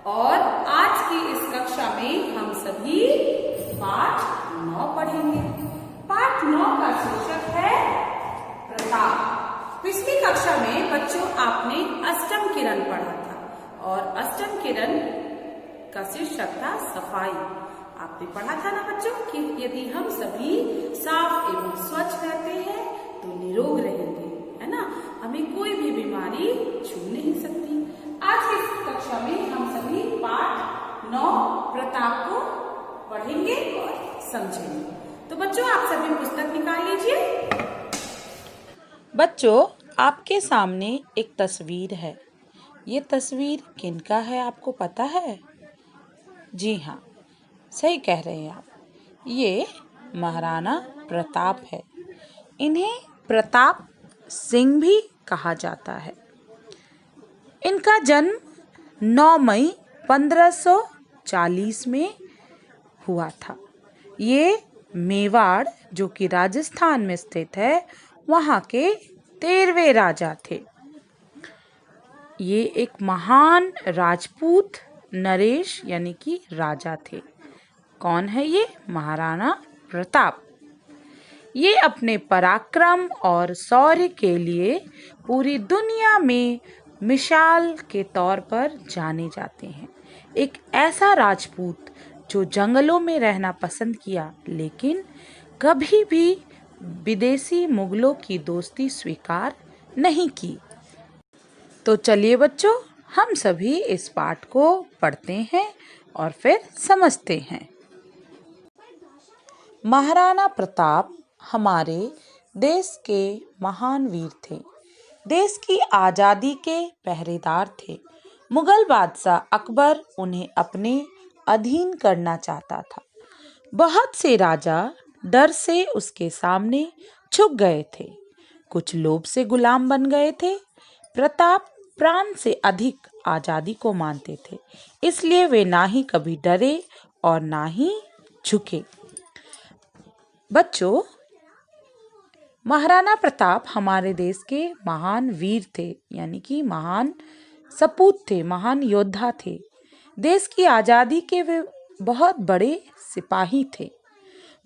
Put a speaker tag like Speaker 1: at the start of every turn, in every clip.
Speaker 1: और आज की इस कक्षा में हम सभी पाठ 9 पढ़ेंगे। पाठ 9 का शीर्षक है प्रताप। पिछली कक्षा में बच्चों आपने अष्टम किरण पढ़ा था और अष्टम किरण का शीर्षक था सफाई। आपने पढ़ा था ना बच्चों कि यदि हम सभी साफ एवं स्वच्छ रहते हैं तो निरोग रहेंगे, है ना। हमें कोई भी बीमारी छू नहीं सकती। आज की इस कक्षा में हम सभी पाठ 9 प्रताप को पढ़ेंगे और समझेंगे। तो बच्चों आप सभी पुस्तक निकाल लीजिए।
Speaker 2: बच्चों आपके सामने एक तस्वीर है। ये तस्वीर किनका है आपको पता है? जी हाँ, सही कह रहे हैं आप। ये महाराणा प्रताप है। इन्हें प्रताप सिंह भी कहा जाता है। इनका जन्म 9 मई 1540 में हुआ था। ये मेवाड़ जो कि राजस्थान में स्थित है वहाँ के 13वें राजा थे। ये एक महान राजपूत नरेश यानी कि राजा थे। कौन है ये? महाराणा प्रताप। ये अपने पराक्रम और शौर्य के लिए पूरी दुनिया में मिसाल के तौर पर जाने जाते हैं। एक ऐसा राजपूत जो जंगलों में रहना पसंद किया लेकिन कभी भी विदेशी मुगलों की दोस्ती स्वीकार नहीं की। तो चलिए बच्चों हम सभी इस पाठ को पढ़ते हैं और फिर समझते हैं। महाराणा प्रताप हमारे देश के महान वीर थे। देश की आज़ादी के पहरेदार थे। मुगल बादशाह अकबर उन्हें अपने अधीन करना चाहता था। बहुत से राजा डर से उसके सामने झुक गए थे। कुछ लोभ से गुलाम बन गए थे। प्रताप प्राण से अधिक आज़ादी को मानते थे, इसलिए वे ना ही कभी डरे और ना ही झुके। बच्चों महाराणा प्रताप हमारे देश के महान वीर थे, यानी कि महान सपूत थे, महान योद्धा थे। देश की आज़ादी के वे बहुत बड़े सिपाही थे।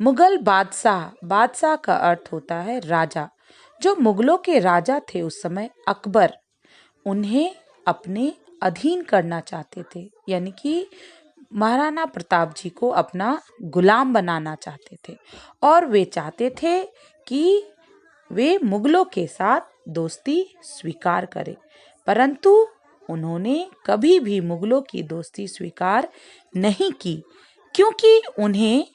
Speaker 2: मुगल बादशाह का अर्थ होता है राजा। जो मुगलों के राजा थे उस समय अकबर उन्हें अपने अधीन करना चाहते थे, यानी कि महाराणा प्रताप जी को अपना गुलाम बनाना चाहते थे और वे चाहते थे कि वे मुगलों के साथ दोस्ती स्वीकार करें, परंतु उन्होंने कभी भी मुगलों की दोस्ती स्वीकार नहीं की, क्योंकि उन्हें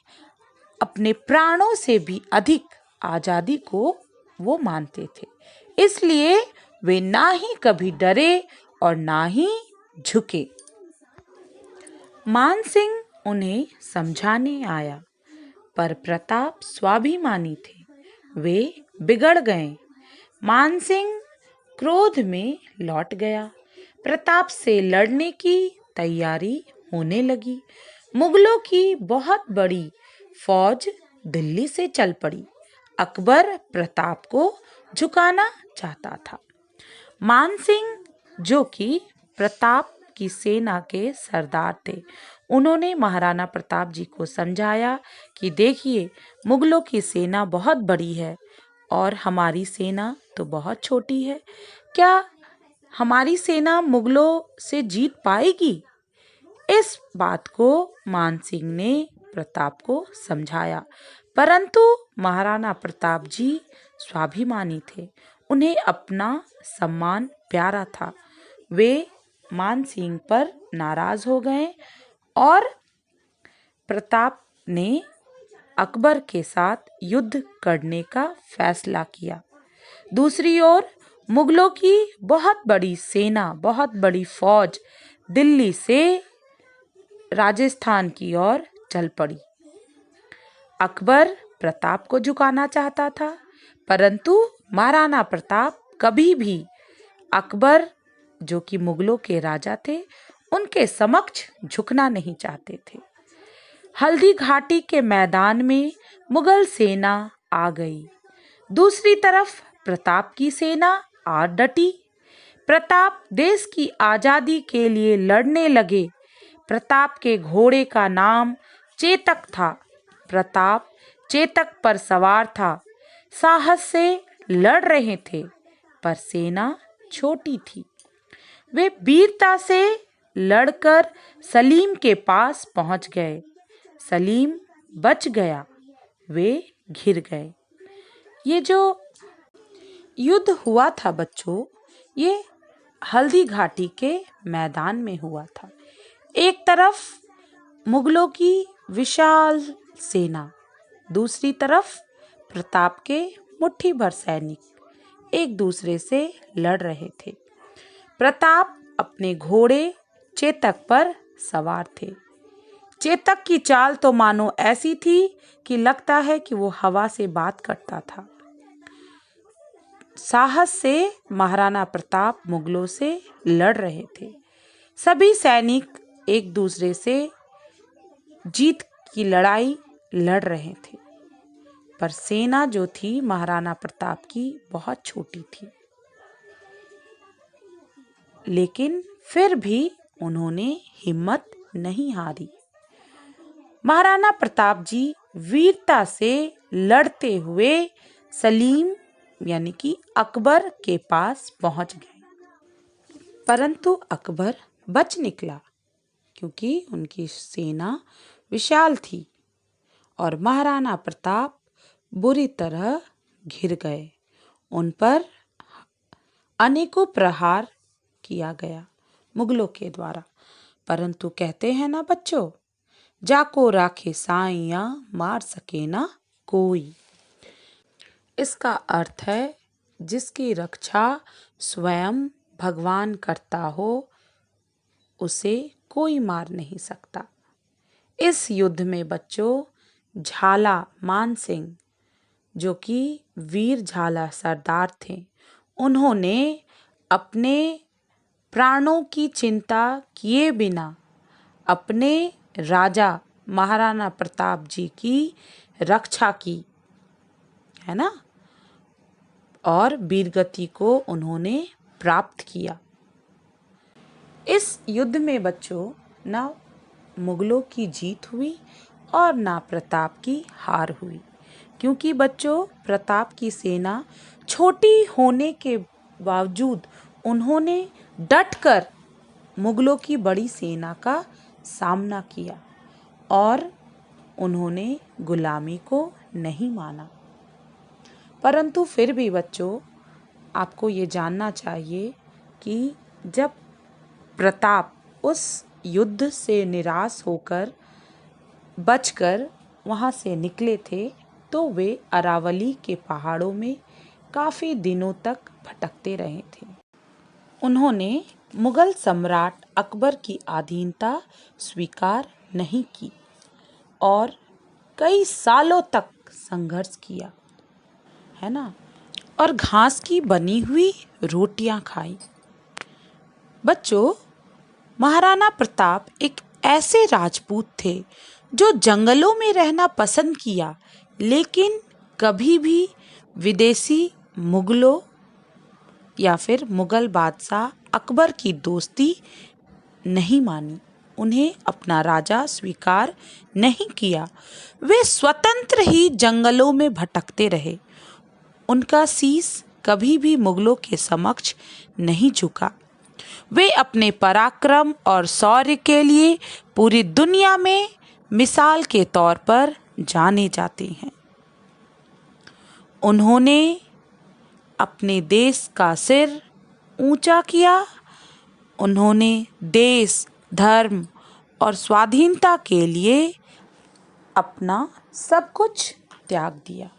Speaker 2: अपने प्राणों से भी अधिक आज़ादी को वो मानते थे। इसलिए वे ना ही कभी डरे और ना ही झुके। मानसिंह उन्हें समझाने आया, पर प्रताप स्वाभिमानी थे। वे बिगड़ गए। मानसिंह क्रोध में लौट गया। प्रताप से लड़ने की तैयारी होने लगी। मुगलों की बहुत बड़ी फौज दिल्ली से चल पड़ी। अकबर प्रताप को झुकाना चाहता था। मानसिंह जो कि प्रताप की सेना के सरदार थे, उन्होंने महाराणा प्रताप जी को समझाया कि देखिए मुगलों की सेना बहुत बड़ी है और हमारी सेना तो बहुत छोटी है। क्या हमारी सेना मुगलों से जीत पाएगी? इस बात को मानसिंह ने प्रताप को समझाया, परंतु महाराणा प्रताप जी स्वाभिमानी थे। उन्हें अपना सम्मान प्यारा था। वे मानसिंह पर नाराज हो गए और प्रताप ने अकबर के साथ युद्ध करने का फैसला किया। दूसरी ओर मुगलों की बहुत बड़ी सेना, बहुत बड़ी फौज दिल्ली से राजस्थान की ओर चल पड़ी। अकबर प्रताप को झुकाना चाहता था, परंतु महाराणा प्रताप कभी भी अकबर जो कि मुगलों के राजा थे उनके समक्ष झुकना नहीं चाहते थे। हल्दी घाटी के मैदान में मुगल सेना आ गई। दूसरी तरफ प्रताप की सेना आ डटी। प्रताप देश की आज़ादी के लिए लड़ने लगे। प्रताप के घोड़े का नाम चेतक था। प्रताप चेतक पर सवार था। साहस से लड़ रहे थे, पर सेना छोटी थी। वे वीरता से लड़कर सलीम के पास पहुंच गए। सलीम बच गया, वे घिर गए। ये जो युद्ध हुआ था बच्चों, ये हल्दी घाटी के मैदान में हुआ था। एक तरफ मुगलों की विशाल सेना, दूसरी तरफ प्रताप के मुट्ठी भर सैनिक एक दूसरे से लड़ रहे थे। प्रताप अपने घोड़े चेतक पर सवार थे। चेतक की चाल तो मानो ऐसी थी कि लगता है कि वो हवा से बात करता था। साहस से महाराणा प्रताप मुगलों से लड़ रहे थे। सभी सैनिक एक दूसरे से जीत की लड़ाई लड़ रहे थे, पर सेना जो थी महाराणा प्रताप की बहुत छोटी थी। लेकिन फिर भी उन्होंने हिम्मत नहीं हारी। महाराणा प्रताप जी वीरता से लड़ते हुए सलीम यानी कि अकबर के पास पहुंच गए, परंतु अकबर बच निकला क्योंकि उनकी सेना विशाल थी और महाराणा प्रताप बुरी तरह घिर गए। उन पर अनेकों प्रहार किया गया मुगलों के द्वारा, परंतु कहते हैं ना बच्चों, जाको राखे साइया मार सके ना कोई। इसका अर्थ है जिसकी रक्षा स्वयं भगवान करता हो, उसे कोई मार नहीं सकता। इस युद्ध में बच्चों झाला मान सिंह, जो कि वीर झाला सरदार थे, उन्होंने अपने प्राणों की चिंता किए बिना अपने राजा महाराणा प्रताप जी की रक्षा की, है ना, और वीरगति को उन्होंने प्राप्त किया। इस युद्ध में बच्चों ना मुगलों की जीत हुई और ना प्रताप की हार हुई, क्योंकि बच्चों प्रताप की सेना छोटी होने के बावजूद उन्होंने डटकर मुगलों की बड़ी सेना का सामना किया और उन्होंने गुलामी को नहीं माना। परंतु फिर भी बच्चों आपको ये जानना चाहिए कि जब प्रताप उस युद्ध से निराश होकर बचकर वहाँ से निकले थे, तो वे अरावली के पहाड़ों में काफ़ी दिनों तक भटकते रहे थे। उन्होंने मुगल सम्राट अकबर की अधीनता स्वीकार नहीं की और कई सालों तक संघर्ष किया, है ना, और घास की बनी हुई रोटियां खाई। बच्चों महाराणा प्रताप एक ऐसे राजपूत थे जो जंगलों में रहना पसंद किया, लेकिन कभी भी विदेशी मुगलों या फिर मुगल बादशाह अकबर की दोस्ती नहीं मानी, उन्हें अपना राजा स्वीकार नहीं किया। वे स्वतंत्र ही जंगलों में भटकते रहे। उनका शीश कभी भी मुगलों के समक्ष नहीं झुका। वे अपने पराक्रम और शौर्य के लिए पूरी दुनिया में मिसाल के तौर पर जाने जाते हैं। उन्होंने अपने देश का सिर ऊंचा किया। उन्होंने देश, धर्म और स्वाधीनता के लिए अपना सब कुछ त्याग दिया।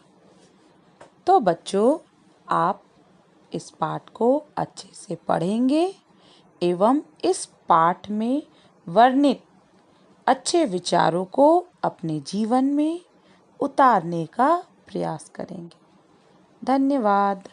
Speaker 2: तो बच्चों आप इस पाठ को अच्छे से पढ़ेंगे एवं इस पाठ में वर्णित अच्छे विचारों को अपने जीवन में उतारने का प्रयास करेंगे। धन्यवाद।